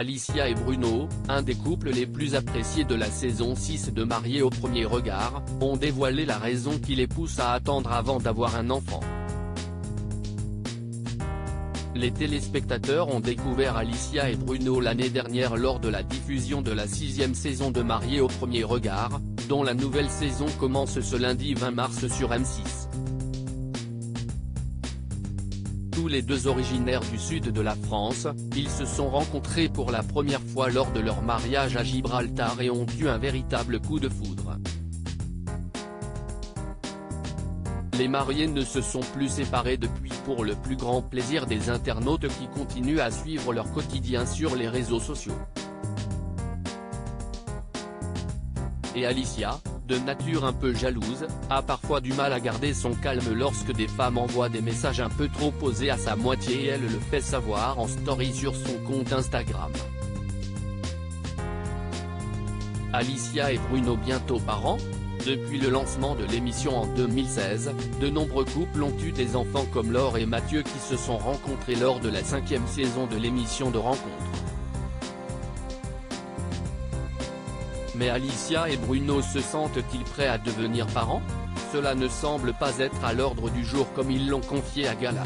Alicia et Bruno, un des couples les plus appréciés de la saison 6 de Mariés au premier regard, ont dévoilé la raison qui les pousse à attendre avant d'avoir un enfant. Les téléspectateurs ont découvert Alicia et Bruno l'année dernière lors de la diffusion de la 6e saison de Mariés au premier regard, dont la nouvelle saison commence ce lundi 20 mars sur M6. Tous les deux originaires du sud de la France, ils se sont rencontrés pour la première fois lors de leur mariage à Gibraltar et ont eu un véritable coup de foudre. Les mariés ne se sont plus séparés depuis, pour le plus grand plaisir des internautes qui continuent à suivre leur quotidien sur les réseaux sociaux. Et Alicia, de nature un peu jalouse, a parfois du mal à garder son calme lorsque des femmes envoient des messages un peu trop osés à sa moitié et elle le fait savoir en story sur son compte Instagram. Alicia et Bruno bientôt parents? Depuis le lancement de l'émission en 2016, de nombreux couples ont eu des enfants comme Laure et Mathieu qui se sont rencontrés lors de la 5e saison de l'émission de rencontre. Mais Alicia et Bruno se sentent-ils prêts à devenir parents? Cela ne semble pas être à l'ordre du jour comme ils l'ont confié à Gala.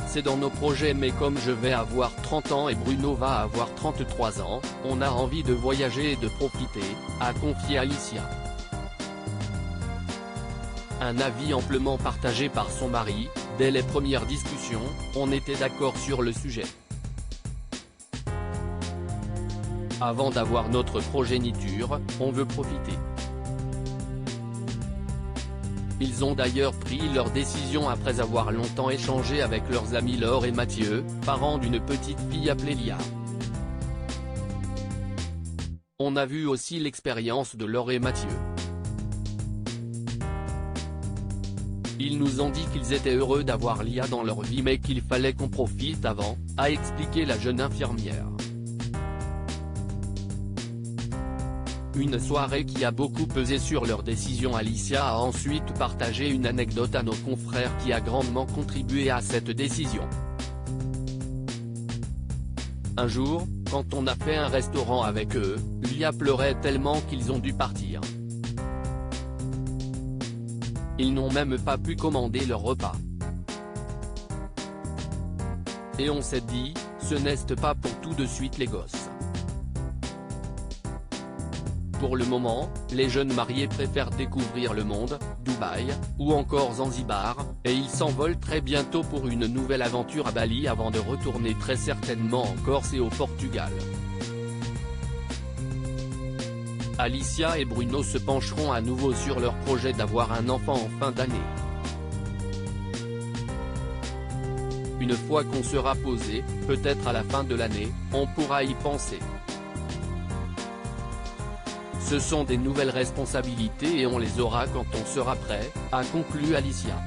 C'est dans nos projets mais comme je vais avoir 30 ans et Bruno va avoir 33 ans, on a envie de voyager et de profiter, a confié Alicia. Un avis amplement partagé par son mari, dès les premières discussions, on était d'accord sur le sujet. Avant d'avoir notre progéniture, on veut profiter. Ils ont d'ailleurs pris leur décision après avoir longtemps échangé avec leurs amis Laure et Mathieu, parents d'une petite fille appelée Lia. On a vu aussi l'expérience de Laure et Mathieu. Ils nous ont dit qu'ils étaient heureux d'avoir Lia dans leur vie mais qu'il fallait qu'on profite avant, a expliqué la jeune infirmière. Une soirée qui a beaucoup pesé sur leur décision. Alicia a ensuite partagé une anecdote à nos confrères qui a grandement contribué à cette décision. Un jour, quand on a fait un restaurant avec eux, Lia pleurait tellement qu'ils ont dû partir. Ils n'ont même pas pu commander leur repas. Et on s'est dit, ce n'est pas pour tout de suite les gosses. Pour le moment, les jeunes mariés préfèrent découvrir le monde, Dubaï, ou encore Zanzibar, et ils s'envolent très bientôt pour une nouvelle aventure à Bali avant de retourner très certainement en Corse et au Portugal. Alicia et Bruno se pencheront à nouveau sur leur projet d'avoir un enfant en fin d'année. Une fois qu'on sera posé, peut-être à la fin de l'année, on pourra y penser. Ce sont des nouvelles responsabilités et on les aura quand on sera prêt, a conclu Alicia.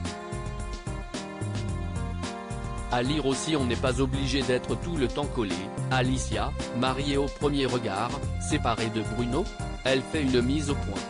À lire aussi, on n'est pas obligé d'être tout le temps collé. Alicia, mariée au premier regard, séparée de Bruno, elle fait une mise au point.